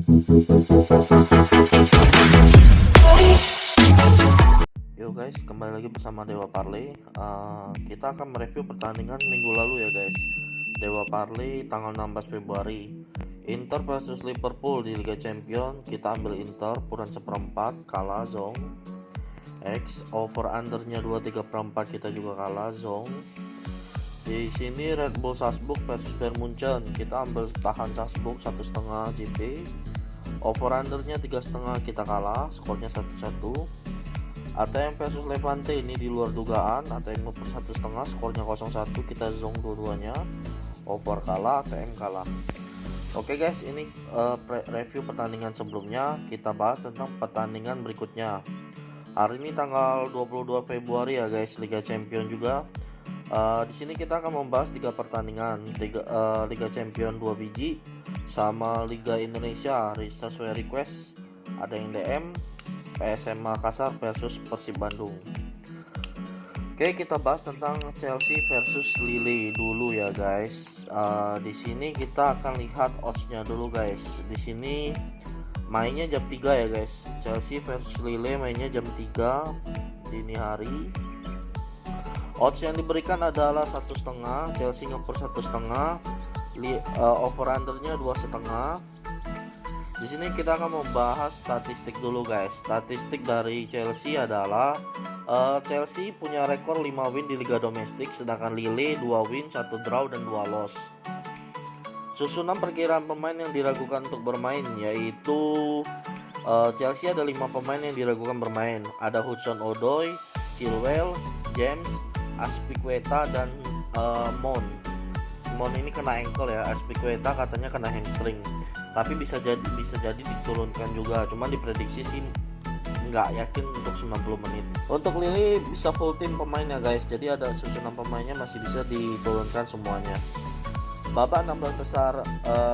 Yo guys, kembali lagi bersama Dewa Parley. Kita akan mereview pertandingan minggu lalu ya guys. Dewa Parley tanggal 16 Februari. Inter versus Liverpool di Liga Champions. Kita ambil Inter puran seperempat, kalah zong. X over undernya 23/4 kita juga kalah zong. Di sini Red Bull Salzburg versus Bayern Munchen. Kita ambil tahan Salzburg 1,5 JP. Over undernya 3,5 kita kalah, skornya 1-1. ATM versus Levante ini di luar dugaan. ATM over 1,5, skornya 0-1, kita zong dua-duanya. Over kalah, ATM kalah. Oke guys, ini review pertandingan sebelumnya. Kita bahas tentang pertandingan berikutnya. Hari ini tanggal 22 Februari ya guys, Liga Champion juga. Di sini kita akan membahas 3 pertandingan, Liga Champion 2 biji sama Liga Indonesia sesuai request. Ada yang DM PSM Makassar versus Persib Bandung. Oke, kita bahas tentang Chelsea versus Lille dulu ya guys. Di sini kita akan lihat oddsnya dulu guys. Di sini mainnya jam 3 ya guys. Chelsea versus Lille mainnya jam 3 dini hari. Odds yang diberikan adalah 1,5, Chelsea ngeper 1,5, over undernya 2,5. Di sini kita akan membahas statistik dulu guys. Statistik dari Chelsea adalah Chelsea punya rekor 5 win di liga domestik, sedangkan Lille 2 win, 1 draw dan 2 loss. Susunan perkiraan pemain yang diragukan untuk bermain yaitu Chelsea ada 5 pemain yang diragukan bermain. Ada Hudson-Odoi, Chilwell, James, Azpilicueta dan Mon ini kena ankle ya. Azpilicueta katanya kena hamstring, tapi bisa jadi diturunkan juga, cuman diprediksi sih nggak yakin untuk 90 menit. Untuk Lille bisa full tim pemainnya guys, jadi ada susunan pemainnya masih bisa diturunkan semuanya. Babak 16 besar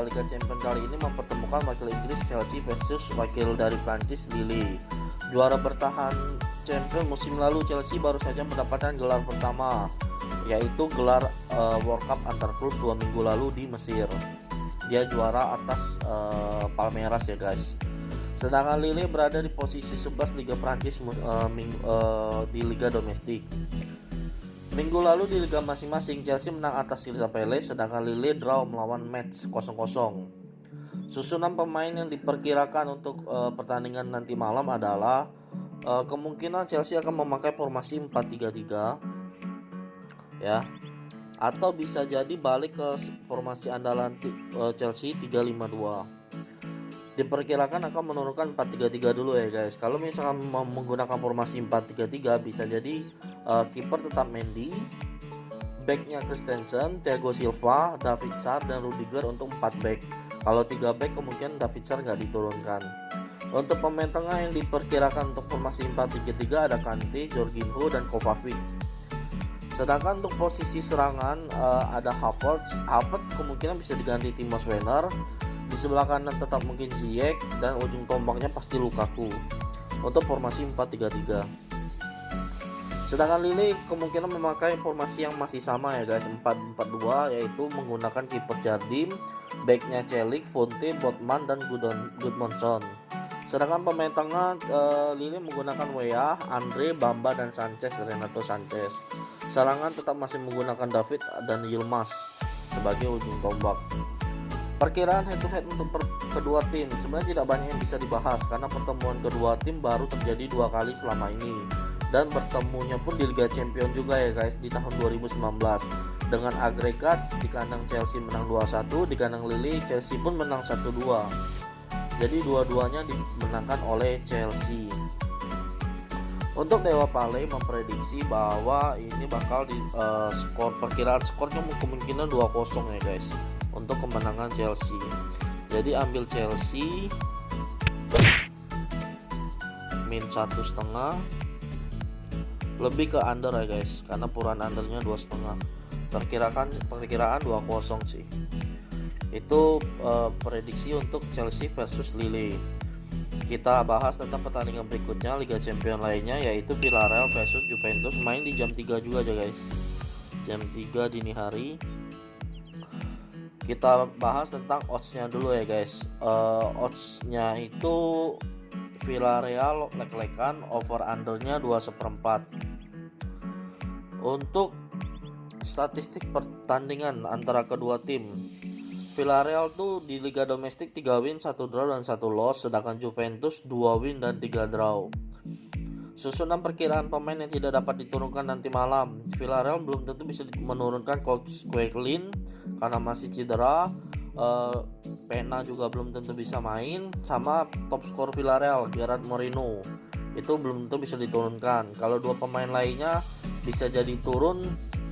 Liga Champions kali ini mempertemukan wakil Inggris Chelsea versus wakil dari Prancis Lille. Juara bertahan Champions musim lalu Chelsea baru saja mendapatkan gelar pertama, yaitu gelar World Cup antar klub 2 minggu lalu di Mesir. Dia juara atas Palmeiras ya guys. Sedangkan Lille berada di posisi 11 Liga Prancis di Liga domestik. Minggu lalu di liga masing-masing Chelsea menang atas Crystal Palace, sedangkan Lille draw melawan Metz 0-0. Susunan pemain yang diperkirakan untuk pertandingan nanti malam adalah kemungkinan Chelsea akan memakai formasi 4-3-3 ya, atau bisa jadi balik ke formasi andalan Chelsea 3-5-2. Diperkirakan akan menurunkan 4-3-3 dulu ya guys. Kalau misalkan mau menggunakan formasi 4-3-3 bisa jadi kiper tetap Mendy, backnya Christensen, Thiago Silva, David Sar dan Rudiger untuk 4 back. Kalau 3 back kemungkinan David Sar nggak diturunkan. Untuk pemain tengah yang diperkirakan untuk formasi 4-3-3 ada Kante, Jorginho dan Kovacic. Sedangkan untuk posisi serangan ada Havertz kemungkinan bisa diganti Timo Werner. Di sebelah kanan tetap mungkin Ziyech dan ujung tombaknya pasti Lukaku untuk formasi 4-3-3. Sedangkan Lille kemungkinan memakai formasi yang masih sama ya guys, 4-4-2, yaitu menggunakan kiper Jardim, backnya Celik, Fonte, Botman dan Gudmundsson. Sedangkan pemain tengah Lille menggunakan Weah, Andre, Bamba dan Renato Sanchez. Serangan tetap masih menggunakan David dan Yilmaz sebagai ujung tombak. Perkiraan head to head untuk kedua tim sebenarnya tidak banyak yang bisa dibahas karena pertemuan kedua tim baru terjadi 2 kali selama ini, dan bertemunya pun di Liga Champions juga ya guys di tahun 2019 dengan agregat di kandang Chelsea menang 2-1, di kandang Lille Chelsea pun menang 1-2. Jadi dua-duanya dimenangkan oleh Chelsea. Untuk Dewa Parley memprediksi bahwa ini bakal di perkiraan skornya kemungkinan 2-0 ya guys untuk kemenangan Chelsea. Jadi ambil Chelsea min 1,5, lebih ke under ya guys karena puran undernya 2,5. Perkiraan 2-0 sih. Itu prediksi untuk Chelsea versus Lille. Kita bahas tentang pertandingan berikutnya Liga Champions lainnya, yaitu Villarreal versus Juventus, main di jam 3 juga aja guys. Jam 3 dini hari. Kita bahas tentang oddsnya dulu ya guys. Oddsnya itu Villarreal lek-lekan, over undernya 2/4. Untuk statistik pertandingan antara kedua tim, Villarreal tuh di liga domestik 3 win, 1 draw dan 1 loss, sedangkan Juventus 2 win dan 3 draw. Susunan perkiraan pemain yang tidak dapat diturunkan nanti malam. Villarreal belum tentu bisa menurunkan coach Quaglin karena masih cedera. Pena juga belum tentu bisa main, sama top skor Villarreal Gerard Moreno itu belum tentu bisa diturunkan. Kalau dua pemain lainnya bisa jadi turun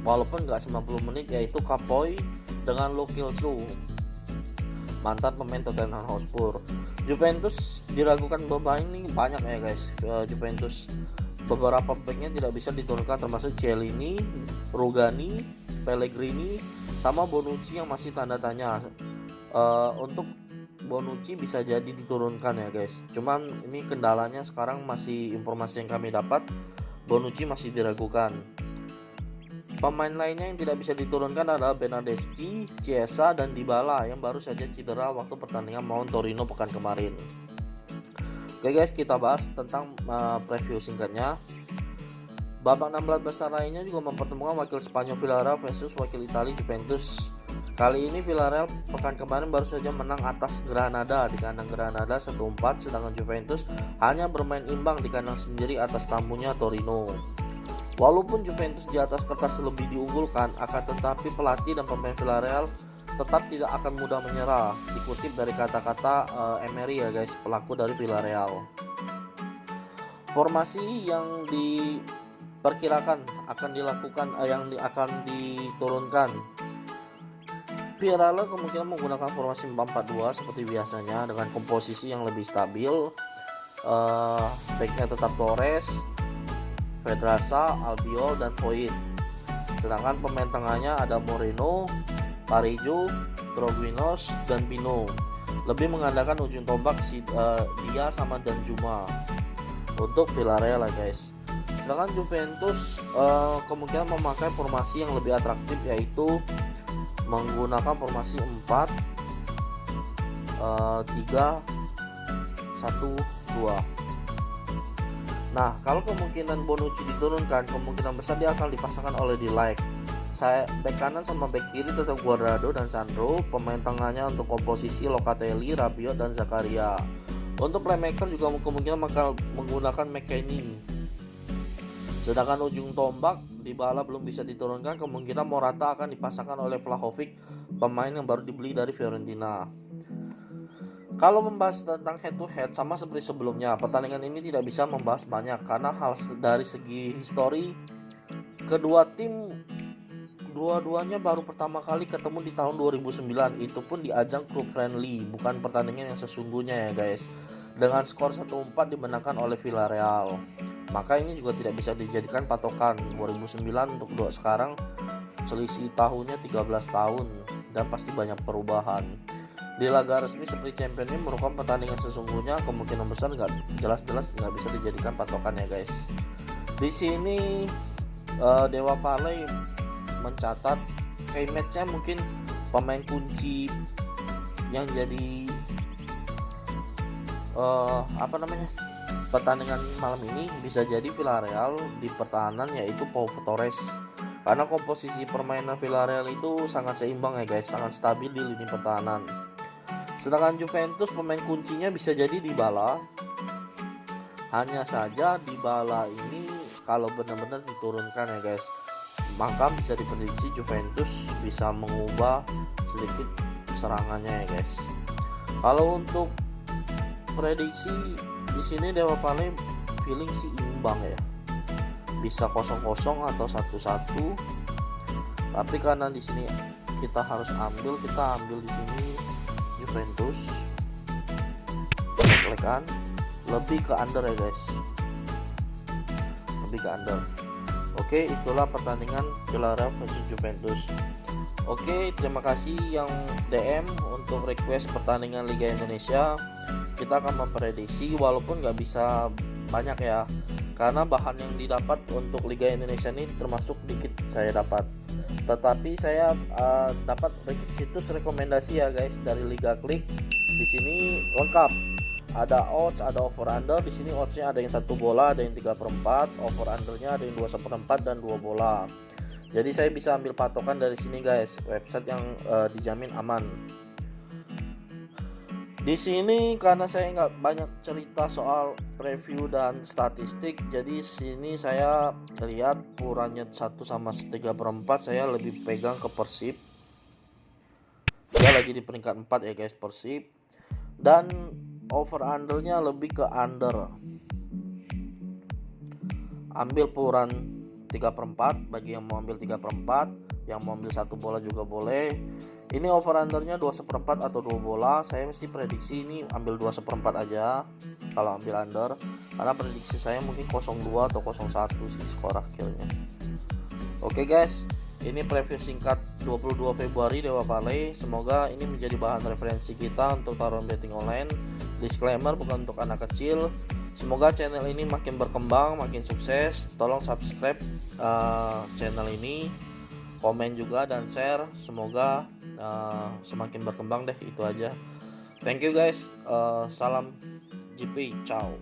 walaupun nggak 90 menit, yaitu Kapoy dengan Lo Celso, mantan pemain Tottenham Hotspur. Juventus diragukan beberapa ini banyak ya guys. Juventus beberapa backnya tidak bisa diturunkan, termasuk Chiellini, Rugani, Pellegrini, sama Bonucci yang masih tanda tanya. Untuk Bonucci bisa jadi diturunkan ya guys, cuman ini kendalanya sekarang masih informasi yang kami dapat, Bonucci masih diragukan. Pemain lainnya yang tidak bisa diturunkan adalah Bernardeschi, Chiesa, dan Dybala yang baru saja cedera waktu pertandingan melawan Torino pekan kemarin. Oke guys, kita bahas tentang preview singkatnya. Babak 16 besar lainnya juga mempertemukan wakil Spanyol Villarreal versus wakil Italia Juventus. Kali ini Villarreal pekan kemarin baru saja menang atas Granada di kandang Granada 1-4, sedangkan Juventus hanya bermain imbang di kandang sendiri atas tamunya Torino. Walaupun Juventus di atas kertas lebih diunggulkan, akan tetapi pelatih dan pemain Villarreal tetap tidak akan mudah menyerah. Dikutip dari kata-kata Emery ya guys, pelaku dari Villarreal. Formasi yang diperkirakan akan dilakukan, yang akan diturunkan, Villarreal kemungkinan menggunakan formasi 4-4-2 seperti biasanya dengan komposisi yang lebih stabil. Backnya tetap Torres, Pedraza, Albiol, dan Foyt. Sedangkan pemain tengahnya ada Moreno, Parejo, Troguinos, dan Pino. Lebih mengandalkan ujung tombak dia sama Danjuma untuk Villarreal ya guys. Sedangkan Juventus kemungkinan memakai formasi yang lebih atraktif, yaitu menggunakan formasi 4-3-1-2. Nah, kalau kemungkinan Bonucci diturunkan, kemungkinan besar dia akan dipasangkan oleh De Ligt. Back kanan sama back kiri tetap Guardado dan Sandro. Pemain tengahnya untuk komposisi Locatelli, Rabiot, dan Zakaria. Untuk playmaker juga kemungkinan akan menggunakan McKennie. Sedangkan ujung tombak Dybala belum bisa diturunkan, kemungkinan Morata akan dipasangkan oleh Vlahovic, pemain yang baru dibeli dari Fiorentina. Kalau membahas tentang head to head, sama seperti sebelumnya, pertandingan ini tidak bisa membahas banyak karena hal dari segi histori kedua tim dua-duanya baru pertama kali ketemu di tahun 2009, itu pun di ajang klub friendly, bukan pertandingan yang sesungguhnya ya guys. Dengan skor 1-4 dimenangkan oleh Villarreal. Maka ini juga tidak bisa dijadikan patokan. 2009 untuk sekarang selisih tahunnya 13 tahun dan pasti banyak perubahan. Di laga resmi seperti Champions League merupakan pertandingan sesungguhnya, kemungkinan besar jelas-jelas nggak bisa dijadikan patokan ya guys. Di sini Dewa Parley mencatat key match-nya mungkin pemain kunci yang jadi pertandingan malam ini bisa jadi Villarreal di pertahanan, yaitu Pau Torres. Karena komposisi permainan Villarreal itu sangat seimbang ya guys, sangat stabil di lini pertahanan. Sedangkan Juventus pemain kuncinya bisa jadi Dybala. Hanya saja Dybala ini kalau benar-benar diturunkan ya guys, maka bisa diprediksi Juventus bisa mengubah sedikit serangannya ya guys. Kalau untuk prediksi di sini Dewa Parley feeling sih imbang ya, bisa 0-0 atau 1-1. Tapi karena di sini kita ambil di sini Juventus kan lebih ke under ya guys, lebih ke under. Oke, itulah pertandingan Villarreal versus Juventus. Oke, terima kasih yang DM untuk request pertandingan Liga Indonesia. Kita akan memprediksi walaupun nggak bisa banyak ya, karena bahan yang didapat untuk Liga Indonesia ini termasuk dikit saya dapat. tetapi saya dapat situs rekomendasi ya guys dari Liga Klik. Di sini lengkap, ada odds, ada over under. Di sini oddsnya ada yang 1 bola, ada yang 3/4, over undernya ada yang 2/4 dan 2 bola. Jadi saya bisa ambil patokan dari sini guys, website yang dijamin aman. Di sini karena saya nggak banyak cerita soal preview dan statistik, jadi sini saya lihat ukurannya 1/3/4, saya lebih pegang ke Persib. Dia lagi di peringkat 4 ya guys, Persib. Dan over undernya lebih ke under. Ambil ukuran 3/4 bagi yang mau ambil 3/4, yang mau ambil 1 bola juga boleh. Ini over undernya 2/4 atau 2 bola. Saya mesti prediksi ini ambil 2/4 aja kalau ambil under, karena prediksi saya mungkin 0-2 atau 0-1 sih skor akhirnya. Oke guys, ini preview singkat 22 Februari Dewa Parley. Semoga ini menjadi bahan referensi kita untuk taruhan betting online. Disclaimer, bukan untuk anak kecil. Semoga channel ini makin berkembang, makin sukses. Tolong subscribe channel ini, komen juga dan share. Semoga semakin berkembang deh, itu aja. Thank you guys. Salam GP, ciao.